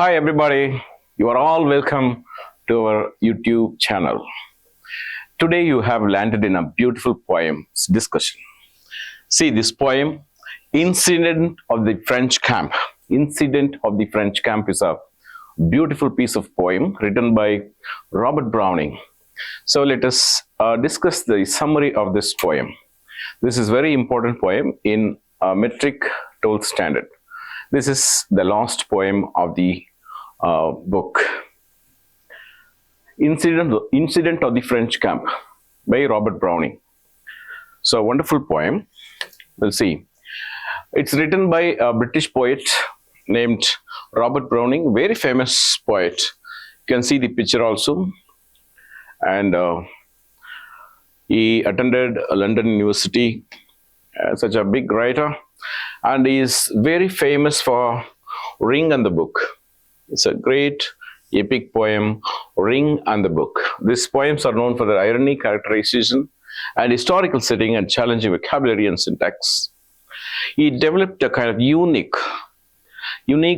Hi everybody, you are all welcome to our YouTube channel. Today you have landed in a beautiful poem discussion. See this poem, Incident of the French Camp. Incident of the French Camp is a beautiful piece of poem written by Robert Browning. So let us discuss the summary of this poem. This is very important poem in metric 12th standard. This is the last poem of the book. Incident of the French Camp by Robert Browning. So, wonderful poem. We'll see. It's written by a British poet named Robert Browning, very famous poet. You can see the picture also. And he attended London University, such a big writer. And he is very famous for Ring and the Book. It's a great epic poem, Ring and the Book. These poems are known for their irony, characterization, and historical setting and challenging vocabulary and syntax. He developed a kind of unique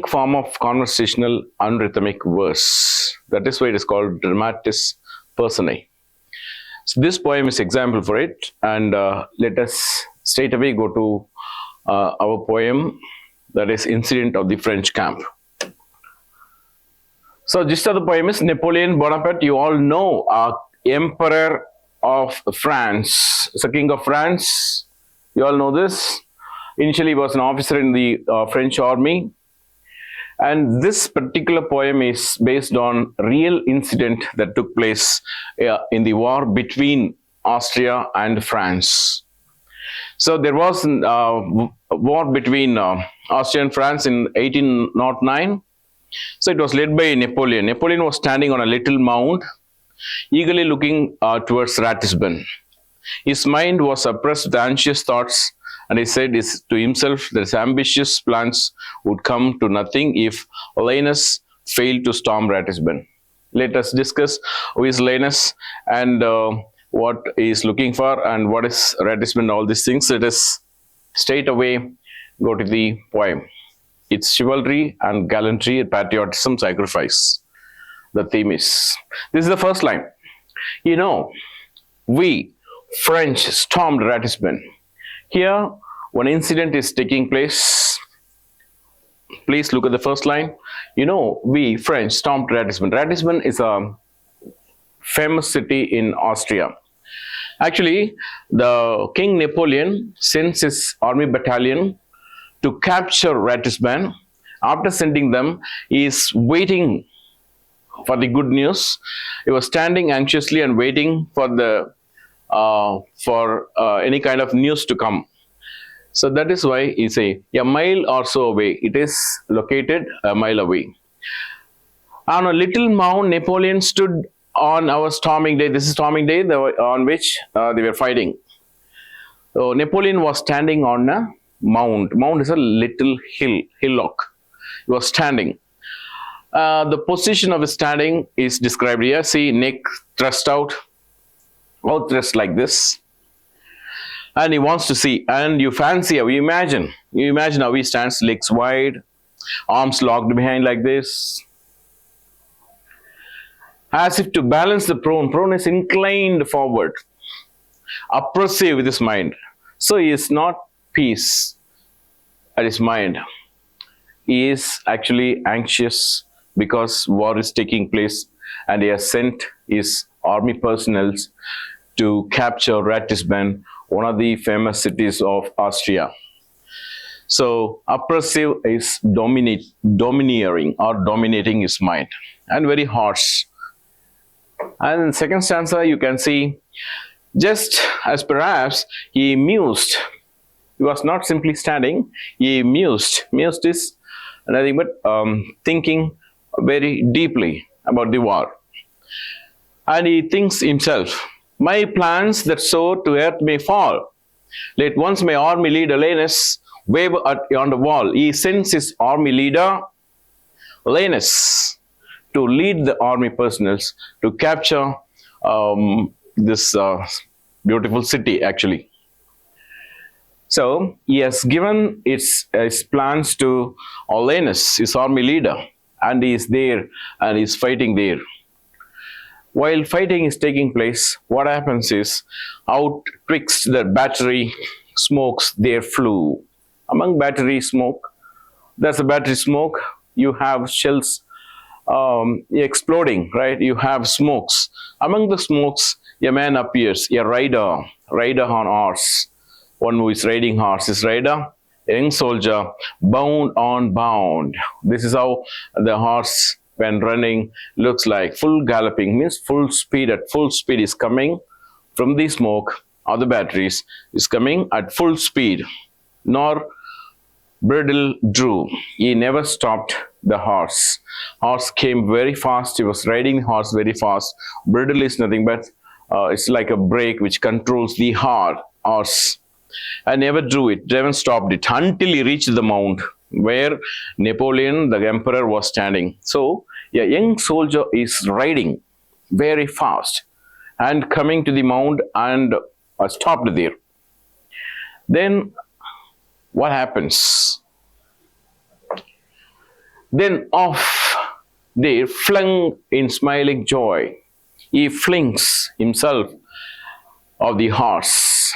form of conversational unrhythmic verse. That is why it is called dramatis personae. So this poem is example for it, and let us straight away go to our poem, that is Incident of the French Camp. So, gist of the poem is Napoleon Bonaparte, you all know, Emperor of France, the King of France. You all know this. Initially, he was an officer in the French army. And this particular poem is based on real incident that took place in the war between Austria and France. So there was a war between Austria and France in 1809. So it was led by Napoleon. Napoleon was standing on a little mound, eagerly looking towards Ratisbon. His mind was oppressed with anxious thoughts, and he said to himself that his ambitious plans would come to nothing if Linus failed to storm Ratisbon. Let us discuss who is Linus and what he is looking for and what is Ratisbon, all these things. Let us straight away go to the poem. It's chivalry and gallantry, patriotism, sacrifice. The theme is. This is the first line. You know, we French stormed Ratisbon. Here, one incident is taking place. Please look at the first line. You know, we French stormed Ratisbon. Ratisbon is a famous city in Austria. Actually, the King Napoleon sends his army battalion to capture Ratisbon. After sending them, he is waiting for the good news. He was standing anxiously and waiting for any kind of news to come. So that is why he say a mile or so away. It is located a mile away. On a little mound, Napoleon stood on our storming day. This is storming day on which they were fighting. So Napoleon was standing on a mound. Mound is a little hillock. He was standing. The position of his standing is described here. See, neck thrust out, mouth thrust like this. And he wants to see. And you fancy, you imagine how he stands, legs wide, arms locked behind like this. As if to balance the prone. Prone is inclined forward. Oppressive with his mind. So he is not peace at his mind. He is actually anxious because war is taking place, and he has sent his army personnel to capture Ratisbon, one of the famous cities of Austria. So oppressive is domineering or dominating his mind, and very harsh. And in the second stanza, you can see, just as perhaps he mused. He was not simply standing, he mused. Mused is nothing but thinking very deeply about the war. And he thinks himself, my plans that soar to earth may fall. Let once my army leader Linus wave on the wall. He sends his army leader Linus to lead the army personnel to capture this beautiful city actually. So he has given his plans to Linus, his army leader, and he is there and he is fighting there. While fighting is taking place, what happens is, out twixt the battery smokes there flew. Among battery smoke, there's a battery smoke, you have shells exploding, right? You have smokes. Among the smokes, a man appears, a rider on horse. One who is riding horse is rider, a young soldier, bound on bound. This is how the horse, when running, looks like. Full galloping means full speed. At full speed is coming from the smoke or the batteries, is coming at full speed. Nor bridle drew. He never stopped the horse. Horse came very fast. He was riding the horse very fast. Bridle is nothing but it's like a brake which controls the horse. I never drew it, never stopped it until he reached the mount where Napoleon, the emperor, was standing. So a young soldier is riding very fast and coming to the mount and stopped there. Then what happens? Then off there, flung in smiling joy, he flings himself of the horse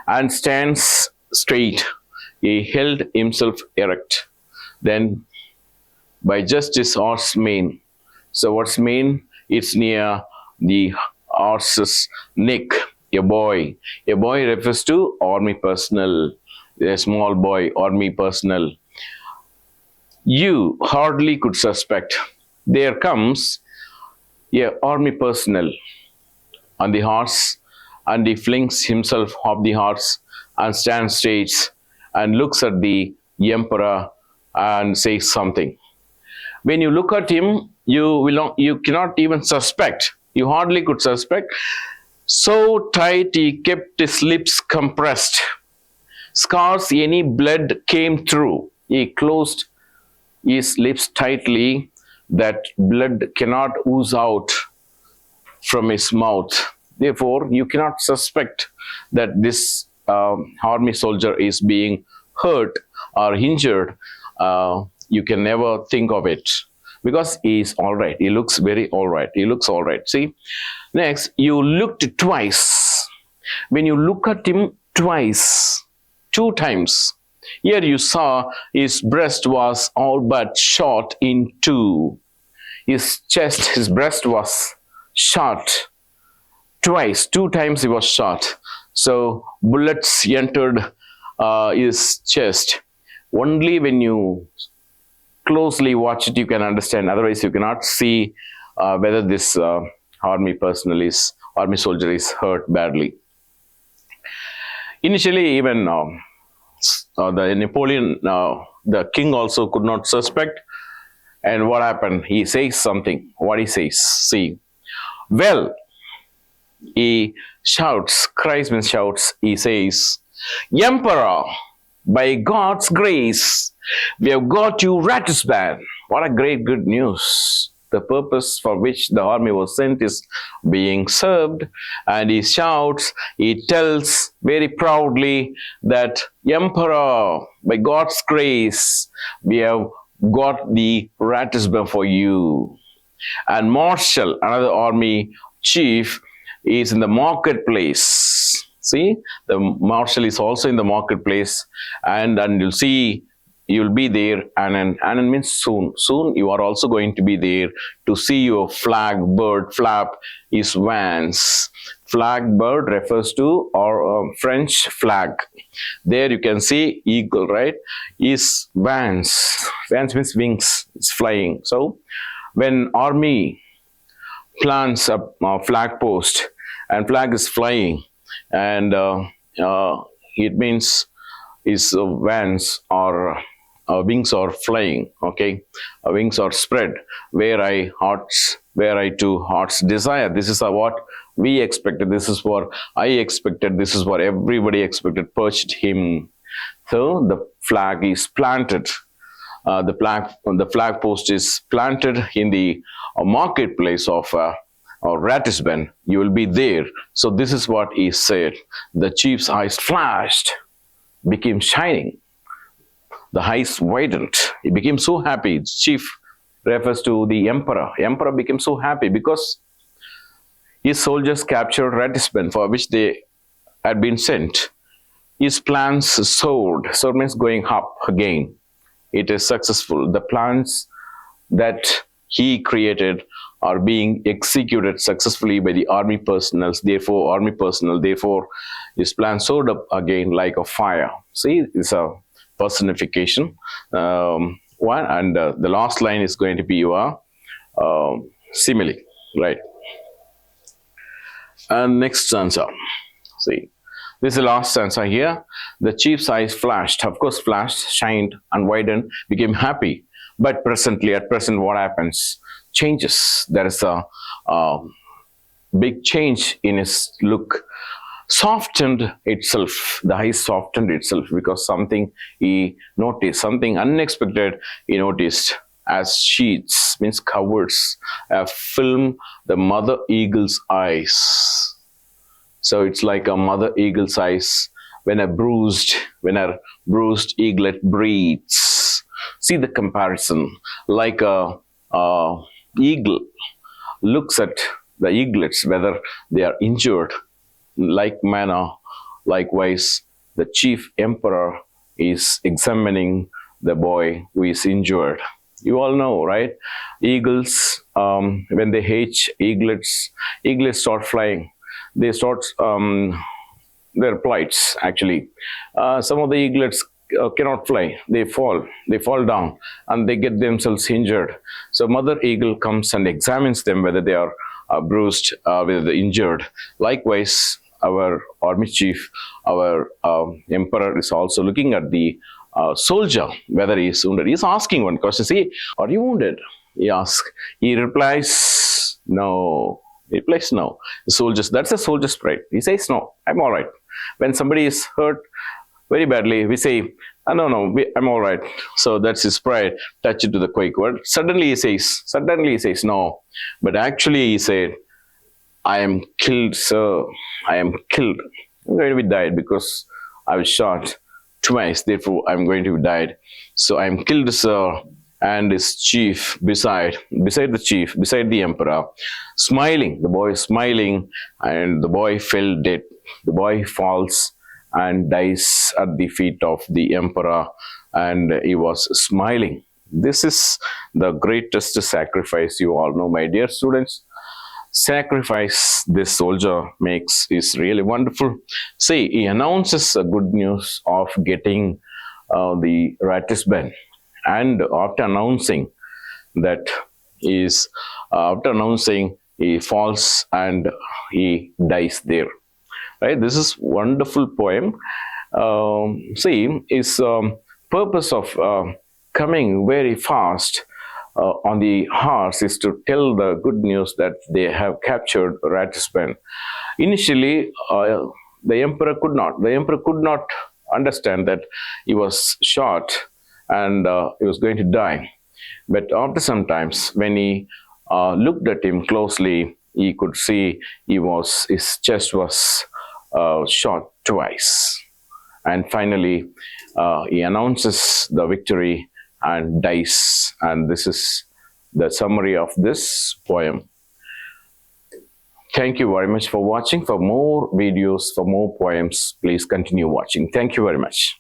and stands straight. He held himself erect. Then by just his horse mane. So what's mane? It's near the horse's neck. A boy. A boy refers to army personnel. A small boy, army personnel. You hardly could suspect. There comes a army personnel on the horse, and he flings himself off the horse and stands straight and looks at the emperor and says something. When you look at him, you cannot even suspect. You hardly could suspect. So tight he kept his lips compressed. Scarce any blood came through. He closed his lips tightly that blood cannot ooze out from his mouth. Therefore, you cannot suspect that this army soldier is being hurt or injured. You can never think of it because he is all right. He looks very all right. He looks all right. See? Next, you looked twice. When you look at him twice, 2 times, here you saw his breast was all but shot in 2. His chest, his breast was shot twice. 2 times he was shot. So bullets entered his chest. Only when you closely watch it, you can understand. Otherwise, you cannot see whether this army soldier is hurt badly. Initially, even the Napoleon, the king also could not suspect. And what happened? He says something. What he says? See. Well, he shouts, cries means shouts. He says, Emperor, by God's grace, we have got you Ratisband. What a great good news. The purpose for which the army was sent is being served. And he shouts, he tells very proudly that, Emperor, by God's grace, we have got the Ratisband for you. And Marshal, another army chief, is in the marketplace. See, the marshal is also in the marketplace, and you'll see, you'll be there, and means soon. Soon you are also going to be there to see your flag bird flap his wings. Flag bird refers to our French flag. There you can see eagle, right? His wings. Wings means wings. It's flying. So when army plants a flag post and flag is flying, and it means his wings or wings are flying. Okay, wings are spread. Where I to hearts desire. This is what we expected. This is what I expected. This is what everybody expected. Perched him. So the flag is planted. The flag post is planted in the marketplace of Ratisband. You will be there. So this is what he said. The chief's eyes flashed, became shining. The eyes widened. He became so happy. Chief refers to the emperor. Emperor became so happy because his soldiers captured Ratisbon, for which they had been sent. His plans soared. Soared means going up again. It is successful. The plans that he created are being executed successfully by the army personnel. Therefore, his plan soared up again like a fire. See, it's a personification. One, and the last line is going to be your simile, right? And next stanza. See, this is the last stanza here. The chief's eyes flashed, of course, flashed, shined, and widened, became happy. But at present, what happens? Changes. There is a big change in his look. Softened itself. The eyes softened itself because something he noticed, something unexpected he noticed. As sheets, means covers, film the mother eagle's eyes. So it's like a mother eagle's eyes when a bruised eaglet breathes. See the comparison. Like a eagle looks at the eaglets whether they are injured. Like manner, likewise, the chief emperor is examining the boy who is injured. You all know, right? Eagles, when they hatch, eaglets start flying. They start their flights, actually. Some of the eaglets cannot fly. They fall down, and they get themselves injured. So mother eagle comes and examines them whether they are bruised, whether they're injured. Likewise, our army chief, our emperor is also looking at the soldier, whether he is wounded. He is asking one question. See, are you wounded? He asks. He replies, no. He replies, no. The soldiers, that's a soldier's pride. He says, no, I'm all right. When somebody is hurt very badly, we say, no, I'm all right. So that's his pride. Touch it to the quick word. Suddenly he says, no. But actually he said, I am killed, sir. I am killed. I'm going to be died because I was shot twice. Therefore, I'm going to be died. So I am killed, sir. And his chief beside the emperor, smiling. The boy is smiling, and the boy fell dead. The boy falls and dies at the feet of the emperor, and he was smiling. This is the greatest sacrifice, you all know, my dear students. Sacrifice this soldier makes is really wonderful. See, he announces a good news of getting the Ratisbon, and after announcing, he falls and he dies there. Right? This is wonderful poem. See, his purpose of coming very fast on the horse is to tell the good news that they have captured Ratisbon. Initially, the emperor could not understand that he was shot and he was going to die. But after some times, when he looked at him closely, he could see his chest was shot twice. And finally, he announces the victory and dies. And this is the summary of this poem. Thank you very much for watching. For more videos, for more poems, please continue watching. Thank you very much.